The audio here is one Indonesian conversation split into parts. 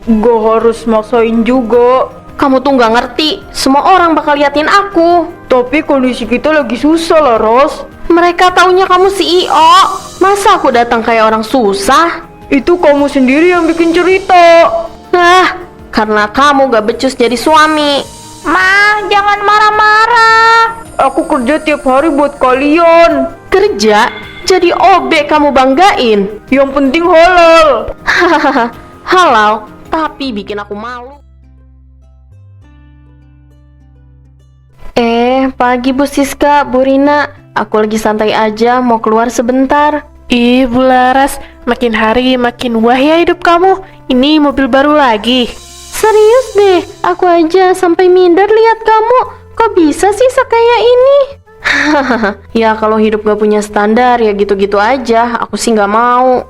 Gak harus maksain juga. Kamu tuh gak ngerti, semua orang bakal liatin aku. Tapi kondisi kita lagi susah lah, Ros. Mereka taunya kamu CEO. Masa aku datang kayak orang susah? Itu kamu sendiri yang bikin cerita. Nah, karena kamu gak becus jadi suami. Ma, jangan marah-marah. Aku kerja tiap hari buat kalian. Kerja? Jadi OB kamu banggain? Yang penting halal. Hahaha, halal, tapi bikin aku malu. Pagi Bu Siska, Bu Rina. Aku lagi santai aja, mau keluar sebentar. Ih, Bu Laras, makin hari makin wah ya hidup kamu. Ini mobil baru lagi. Serius deh, aku aja sampai minder lihat kamu. Kok bisa sih sekaya ini? Hahaha, ya kalau hidup gak punya standar ya gitu-gitu aja. Aku sih gak mau.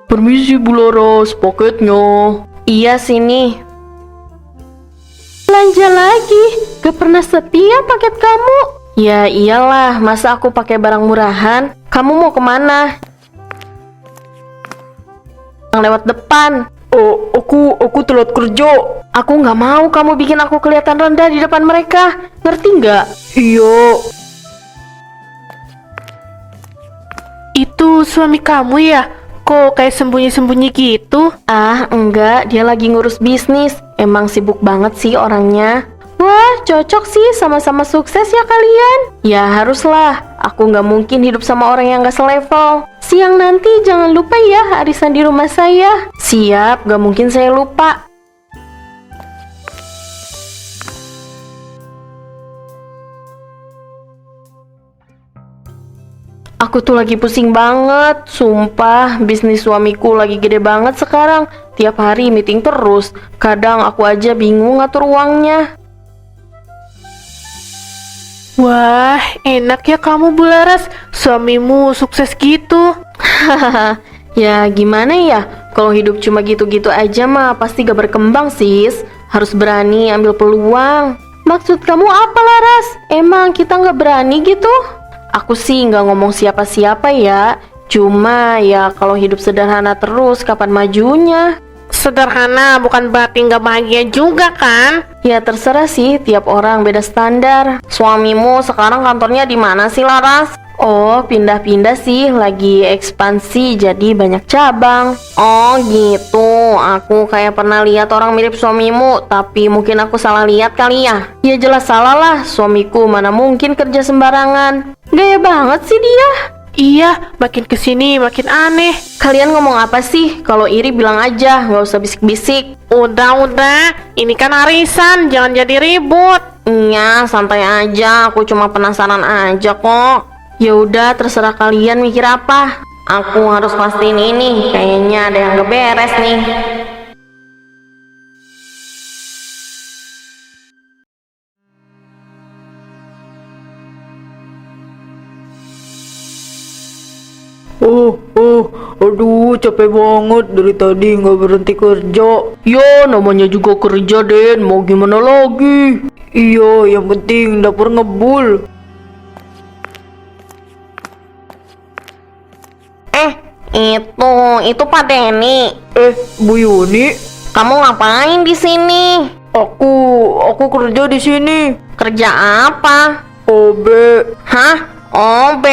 Permisi Bu Laras, paketnya. Iya sini. Belanja lagi, gak pernah setia paket kamu. Ya iyalah, masa aku pakai barang murahan? Kamu mau kemana? Lewat depan. Oh, aku telat kerja. Aku nggak mau kamu bikin aku kelihatan rendah di depan mereka. Ngerti nggak? Iya. Itu suami kamu ya? Kok kayak sembunyi-sembunyi gitu? Ah, enggak, dia lagi ngurus bisnis. Emang sibuk banget sih orangnya. Wah, cocok sih, sama-sama sukses ya kalian. Ya haruslah, aku nggak mungkin hidup sama orang yang nggak selevel. Siang nanti jangan lupa ya arisan di rumah saya. Siap, nggak mungkin saya lupa. Aku tuh lagi pusing banget, sumpah. Bisnis suamiku lagi gede banget sekarang. Tiap hari meeting terus. Kadang aku aja bingung ngatur uangnya. Wah, enak ya kamu Bu Laras. Suamimu sukses gitu. Hahaha, ya gimana ya? Kalau hidup cuma gitu-gitu aja mah pasti gak berkembang sis. Harus berani ambil peluang. Maksud kamu apa Laras? Emang kita gak berani gitu? Aku sih gak ngomong siapa-siapa ya. Cuma ya kalau hidup sederhana terus kapan majunya? Sederhana bukan berarti nggak bahagia juga kan? Ya terserah sih, tiap orang beda standar. Suamimu sekarang kantornya di mana sih Laras? Oh, pindah-pindah sih, lagi ekspansi jadi banyak cabang. Oh gitu, aku kayak pernah lihat orang mirip suamimu, tapi mungkin aku salah lihat kali ya. Ya jelas salah lah, suamiku mana mungkin kerja sembarangan. Gaya banget sih dia. Iya, makin kesini makin aneh. Kalian ngomong apa sih? Kalau iri bilang aja, nggak usah bisik-bisik. Udah, ini kan arisan, jangan jadi ribut. Iya, santai aja. Aku cuma penasaran aja kok. Ya udah, terserah kalian mikir apa. Aku harus pastiin ini. Kayaknya ada yang gak beres nih. Aduh, capek banget dari tadi nggak berhenti kerja. Ya, namanya juga kerja, Den. Mau gimana lagi? Iya, yang penting dapur ngebul. Itu Pak Denny. Bu Yuni, Kamu ngapain di sini? aku kerja di sini. Kerja apa? OB. Hah? OB?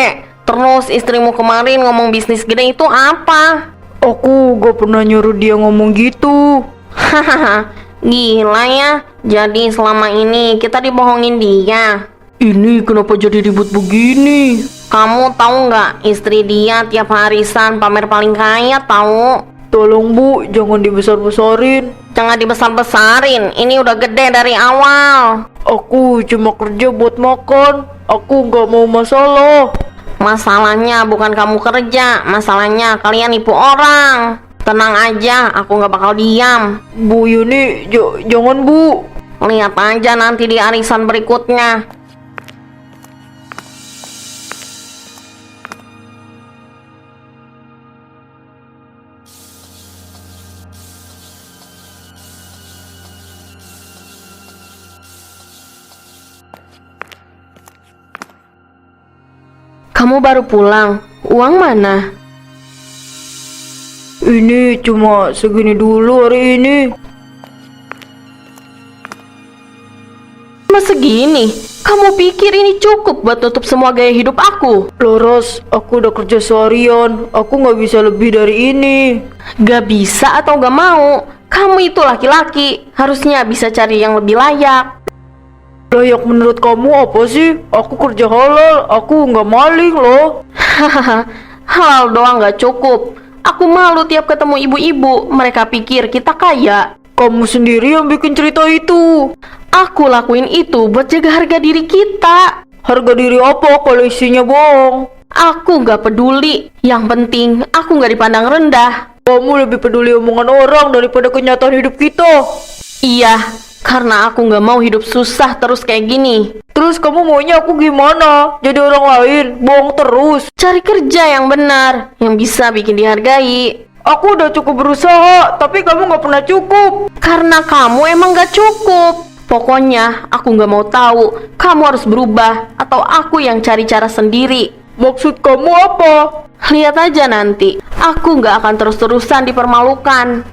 Terus istrimu kemarin ngomong bisnis gede itu apa? Aku gak pernah nyuruh dia ngomong gitu. Hahaha, gila ya. Jadi selama ini kita dibohongin dia. Ini kenapa jadi ribut begini? Kamu tahu nggak, istri dia tiap harisan pamer paling kaya tahu. Tolong Bu, jangan dibesar-besarin. Jangan dibesar-besarin, ini udah gede dari awal. Aku cuma kerja buat makan. Aku nggak mau masalah. Masalahnya bukan kamu kerja, masalahnya kalian nipu orang. Tenang aja, aku nggak bakal diam. Bu Yuni, jangan Bu. Lihat aja nanti di arisan berikutnya. Kamu baru pulang, uang mana? Ini cuma segini dulu hari ini. Cuma segini? Kamu pikir ini cukup buat tutup semua gaya hidup aku? Laras, aku udah kerja seharian. Aku nggak bisa lebih dari ini. Gak bisa atau gak mau? Kamu itu laki-laki, harusnya bisa cari yang lebih layak. Layak menurut kamu apa sih? Aku kerja halal, aku nggak maling loh. Hahaha, halal doang gak cukup. Aku malu tiap ketemu ibu-ibu, mereka pikir kita kaya. Kamu sendiri yang bikin cerita itu. Aku lakuin itu buat jaga harga diri kita. Harga diri apa kalau isinya bohong? Aku gak peduli, yang penting aku gak dipandang rendah. Kamu lebih peduli omongan orang daripada kenyataan hidup kita. Iya, karena aku gak mau hidup susah terus kayak gini. Terus kamu maunya aku gimana? Jadi orang lain, bohong terus. Cari kerja yang benar, yang bisa bikin dihargai. Aku udah cukup berusaha, tapi kamu nggak pernah cukup. Karena kamu emang gak cukup. Pokoknya aku gak mau tahu. Kamu harus berubah, atau aku yang cari cara sendiri. Maksud kamu apa? Lihat aja nanti, aku gak akan terus-terusan dipermalukan.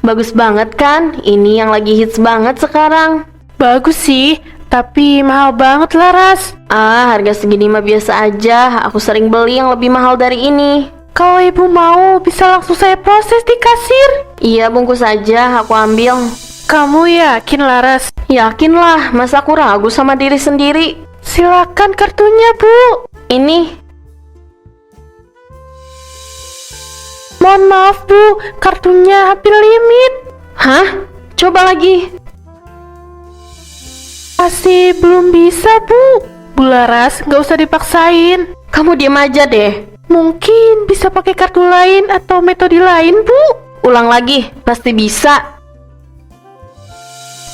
Bagus banget kan? Ini yang lagi hits banget sekarang. Bagus sih, tapi mahal banget Laras. Ah, harga segini mah biasa aja. Aku sering beli yang lebih mahal dari ini. Kalau ibu mau, bisa langsung saya proses di kasir. Iya, bungkus aja, aku ambil. Kamu yakin Laras? Yakinlah, masa aku ragu sama diri sendiri. Silakan kartunya Bu. Ini. Mohon maaf Bu, kartunya hampir limit. Hah? Coba lagi. Masih belum bisa Bu. Bu Laras, gak usah dipaksain. Kamu diam aja deh. Mungkin bisa pakai kartu lain atau metode lain Bu. Ulang lagi, pasti bisa.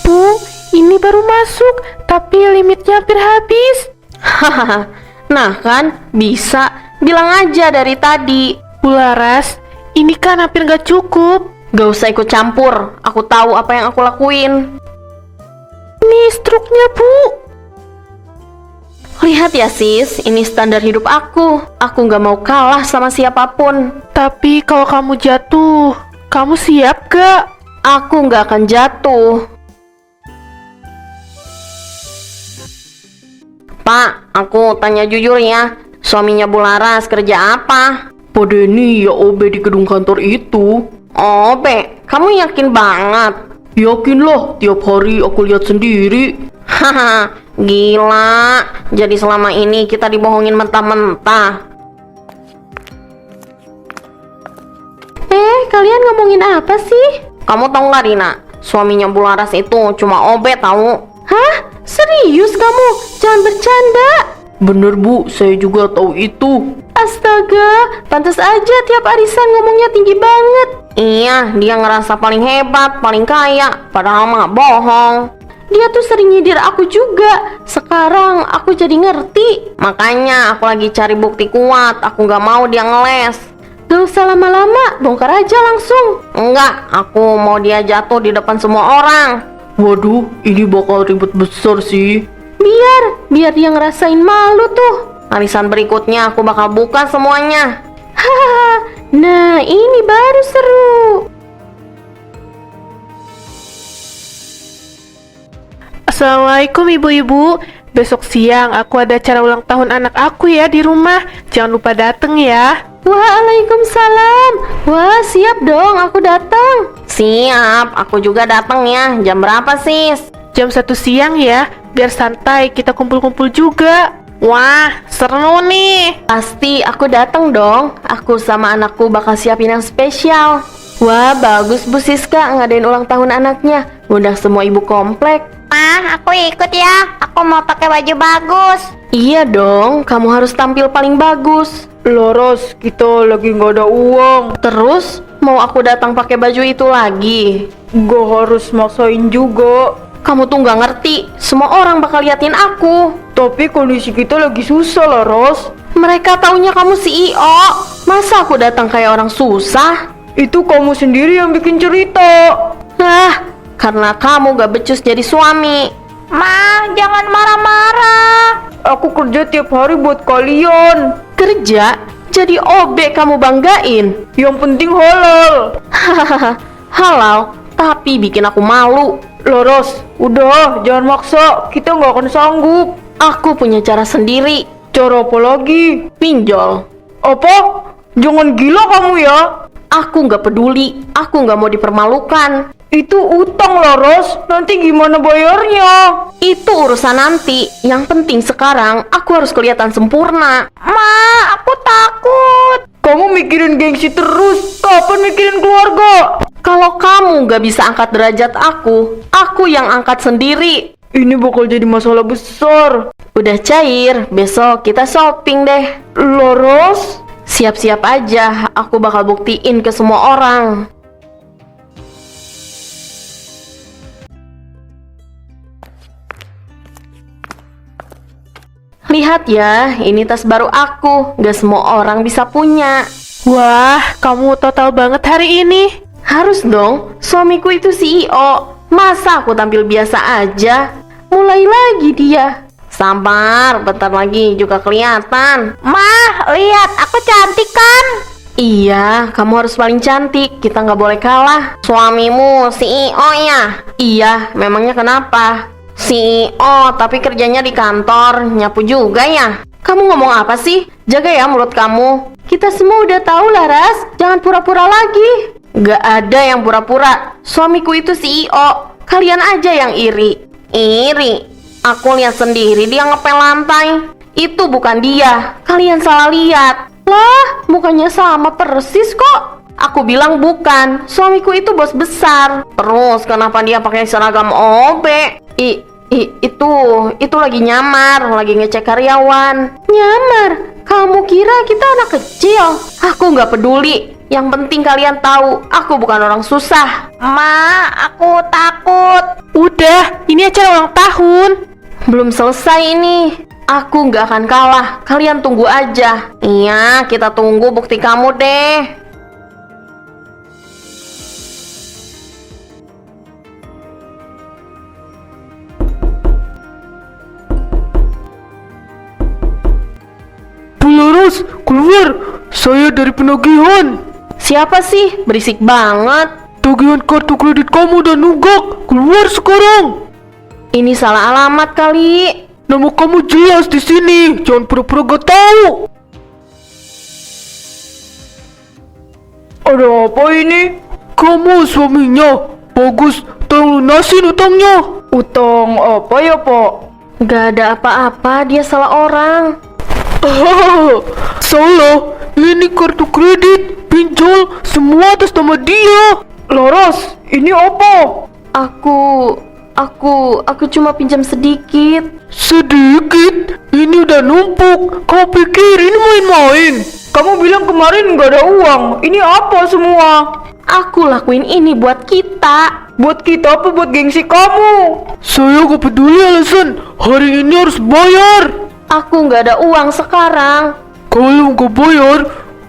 Bu, ini baru masuk, tapi limitnya hampir habis. Hahaha. Nah kan, bisa. Bilang aja dari tadi. Bu Laras, ini kan hampir gak cukup. Gak usah ikut campur. Aku tahu apa yang aku lakuin. Ini struknya Bu. Lihat ya sis, ini standar hidup aku. Aku gak mau kalah sama siapapun. Tapi kalau kamu jatuh, kamu siap gak? Aku gak akan jatuh. Pak, aku tanya jujur ya. Suaminya Bu Laras kerja apa? Pak Denny ya OB di gedung kantor itu. Oh, Be, kamu yakin banget? Yakin lah, tiap hari aku lihat sendiri. Haha, gila. Jadi selama ini kita dibohongin mentah-mentah. Kalian ngomongin apa sih? Kamu tahu nggak, Rina? Suaminya Bu Laras itu cuma OB tahu. Hah? Serius kamu? Jangan bercanda. Bener Bu, saya juga tahu itu. Astaga, pantas aja tiap arisan ngomongnya tinggi banget. Iya, dia ngerasa paling hebat, paling kaya, padahal mah bohong. Dia tuh sering nyindir aku juga. Sekarang aku jadi ngerti. Makanya aku lagi cari bukti kuat. Aku gak mau dia ngeles. Gak usah lama-lama, bongkar aja langsung. Enggak, aku mau dia jatuh di depan semua orang. Waduh, ini bakal ribet besar sih. Biar dia ngerasain malu tuh. Arisan berikutnya aku bakal buka semuanya. Hahaha, nah ini baru seru. Assalamualaikum ibu-ibu. Besok siang aku ada acara ulang tahun anak aku ya di rumah. Jangan lupa dateng ya. Waalaikumsalam. Wah, siap dong, aku datang. Siap, aku juga datang ya. Jam berapa sis? Jam 1 siang ya, biar santai kita kumpul-kumpul juga. Wah, seru nih. Pasti aku datang dong. Aku sama anakku bakal siapin yang spesial. Wah, bagus Bu Siska ngadain ulang tahun anaknya. Ngundang semua ibu komplek. Ma, aku ikut ya. Aku mau pakai baju bagus. Iya dong, kamu harus tampil paling bagus. Laras, kita lagi nggak ada uang. Terus, mau aku datang pakai baju itu lagi? Gak harus maksain juga. Kamu tuh nggak ngerti, semua orang bakal liatin aku. Tapi kondisi kita lagi susah Laras. Mereka taunya kamu CEO. Masa aku datang kayak orang susah? Itu kamu sendiri yang bikin cerita. Karena kamu gak becus jadi suami. Ma, jangan marah-marah. Aku kerja tiap hari buat kalian. Kerja? Jadi OB kamu banggain? Yang penting halal. Hahaha, halal, tapi bikin aku malu. Laras, udah, jangan maksa. Kita nggak akan sanggup. Aku punya cara sendiri. Cara apa lagi? Pinjol. Apa? Jangan gila kamu ya. Aku nggak peduli. Aku nggak mau dipermalukan. Itu utang, Laras. Nanti gimana bayarnya? Itu urusan nanti. Yang penting sekarang aku harus kelihatan sempurna. Ma, aku takut. Kamu mikirin gengsi terus. Kapan mikirin keluarga? Kalau kamu nggak bisa angkat derajat aku yang angkat sendiri. Ini bakal jadi masalah besar. Udah cair, besok kita shopping deh. Laras? Siap-siap aja, aku bakal buktiin ke semua orang. Lihat ya, ini tas baru aku. Gak semua orang bisa punya. Wah, kamu total banget hari ini. Harus dong, suamiku itu CEO. Masa aku tampil biasa aja? Mulai lagi dia. Sabar, bentar lagi juga kelihatan. Ma, lihat, aku cantik kan? Iya, kamu harus paling cantik. Kita nggak boleh kalah. Suamimu CEO ya? Iya, memangnya kenapa? CEO, tapi kerjanya di kantor, nyapu juga ya? Kamu ngomong apa sih? Jaga ya mulut kamu. Kita semua udah tahu Laras, jangan pura-pura lagi. Gak ada yang pura-pura. Suamiku itu CEO. Kalian aja yang iri. Iri? Aku lihat sendiri dia ngepel lantai. Itu bukan dia. Kalian salah lihat. Lah, mukanya sama persis kok. Aku bilang bukan. Suamiku itu bos besar. Terus kenapa dia pakai seragam OB? Itu lagi nyamar, lagi ngecek karyawan. Nyamar? Kamu kira kita anak kecil? Aku nggak peduli. Yang penting kalian tahu, aku bukan orang susah. Ma, aku takut. Udah, ini acara ulang tahun. Belum selesai ini. Aku nggak akan kalah. Kalian tunggu aja. Iya, kita tunggu bukti kamu deh. Bu Laras, keluar. Saya dari penagihan. Siapa sih? Berisik banget. Tagihan kartu kredit kamu udah nunggak. Keluar sekarang. Ini salah alamat kali. Nama kamu jelas di sini. Jangan pura-pura gak tahu. Ada apa ini? Kamu suaminya. Bagus, tolong lunasin utangnya. Utang apa ya, Pak? Gak ada apa-apa, dia salah orang. Salah. Ini kartu kredit, pinjol, semua atas nama dia. Laras, ini apa? Aku cuma pinjam sedikit. Sedikit? Ini udah numpuk. Kau pikir ini main-main? Kamu bilang kemarin nggak ada uang. Ini apa semua? Aku lakuin ini buat kita. Buat kita apa buat gengsi kamu? Saya gak peduli alasan. Hari ini harus bayar. Aku nggak ada uang sekarang. Kalau nggak bayar,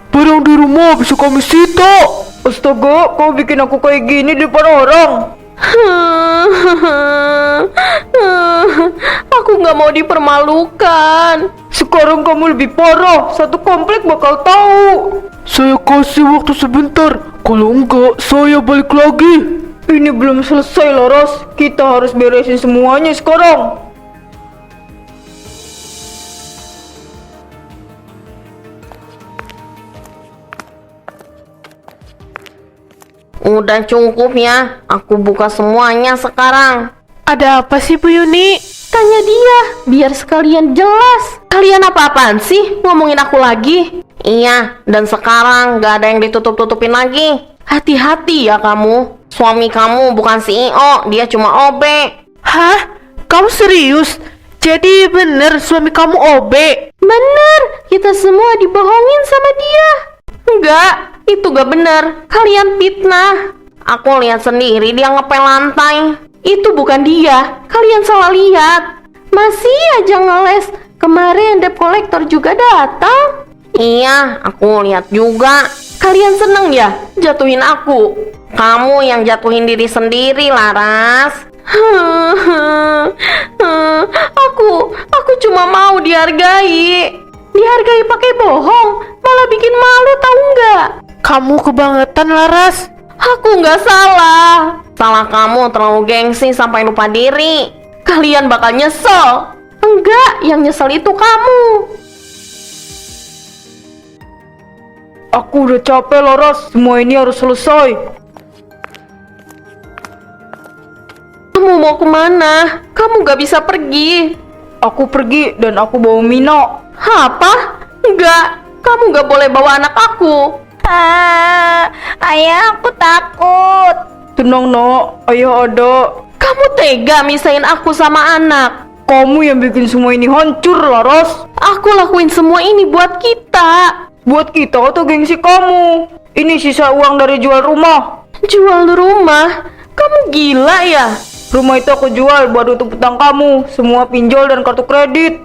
barang di rumah bisa kami sita. Astaga, kau bikin aku kayak gini di depan orang. Aku nggak mau dipermalukan. Sekarang kamu lebih parah. Satu komplek bakal tahu. Saya kasih waktu sebentar. Kalau enggak, saya balik lagi. Ini belum selesai, Laras. Kita harus beresin semuanya sekarang. Udah cukup ya. Aku buka semuanya sekarang. Ada apa sih Bu Yuni? Tanya dia, biar sekalian jelas. Kalian apa-apaan sih ngomongin aku lagi? Iya, dan sekarang gak ada yang ditutup-tutupin lagi. Hati-hati ya kamu. Suami kamu bukan CEO, dia cuma OB. Hah? Kamu serius? Jadi bener suami kamu OB? Bener, kita semua dibohongin sama dia. Enggak, itu gak bener. Kalian fitnah. Aku lihat sendiri dia ngepel lantai. Itu bukan dia. Kalian salah lihat. Masih aja ngeles. Kemarin debt collector juga datang. Iya, aku lihat juga. Kalian seneng ya jatuhin aku? Kamu yang jatuhin diri sendiri, Laras. Aku cuma mau dihargai. Dihargai pakai bohong, malah bikin malu tahu nggak? Kamu kebangetan, Laras. Aku nggak salah. Salah kamu terlalu gengsi sampai lupa diri. Kalian bakal nyesel. Enggak, yang nyesel itu kamu. Aku udah capek Laras, semua ini harus selesai. Kamu mau kemana? Kamu gak bisa pergi. Aku pergi dan aku bawa Mina. Apa? Enggak, kamu gak boleh bawa anak aku. Ayah, aku takut. Tenang nak, ayah ada. Kamu tega misahin aku sama anak. Kamu yang bikin semua ini hancur Laras. Aku lakuin semua ini buat kita. Buat kita atau gengsi kamu. Ini sisa uang dari jual rumah. Jual rumah? Kamu gila ya? Rumah itu aku jual buat tutup utang kamu. Semua pinjol dan kartu kredit.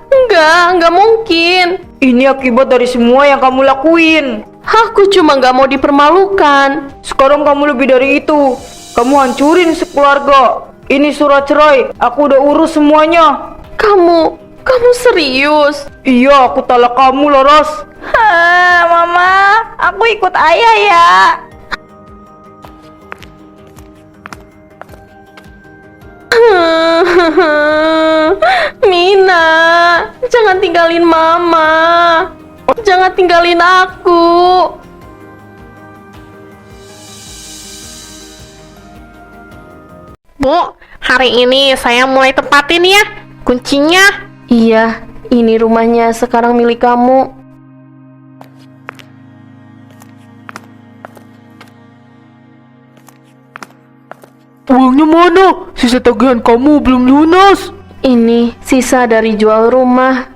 Enggak mungkin. Ini akibat dari semua yang kamu lakuin. Aku cuma gak mau dipermalukan. Sekarang kamu lebih dari itu. Kamu hancurin sekeluarga. Ini surat cerai. Aku udah urus semuanya. Kamu serius? Iya, aku talak kamu Laras. Mama, aku ikut ayah ya. Mina, jangan tinggalin mama. Jangan tinggalin aku. Bu, hari ini saya mulai tempatin ya kuncinya. Iya, ini rumahnya sekarang milik kamu. Uangnya mana? Sisa tagihan kamu belum lunas. Ini sisa dari jual rumah.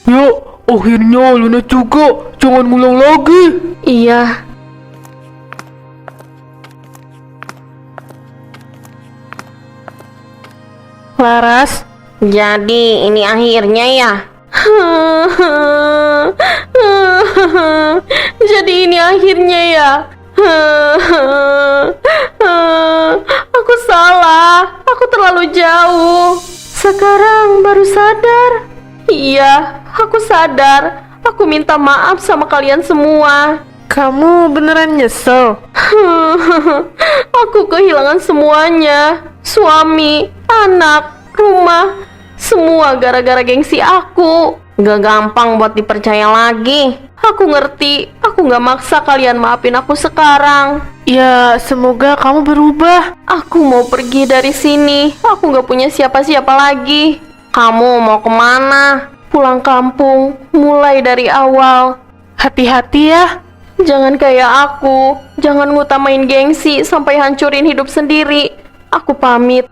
Ya, akhirnya lunas juga. Jangan ngulang lagi. Iya. Laras, Jadi ini akhirnya ya. Jadi ini akhirnya ya. Aku salah. Aku terlalu jauh. Sekarang baru sadar. Iya, aku sadar. Aku minta maaf sama kalian semua. kamu beneran nyesel? Aku kehilangan semuanya. Suami, anak, rumah, semua gara-gara gengsi aku. Gak gampang buat dipercaya lagi. Aku ngerti, aku gak maksa kalian maafin aku sekarang. Ya, semoga kamu berubah. Aku mau pergi dari sini. Aku gak punya siapa-siapa lagi. Kamu mau kemana? Pulang kampung, mulai dari awal. Hati-hati ya. Jangan kayak aku. Jangan ngutamain gengsi sampai hancurin hidup sendiri. Aku pamit.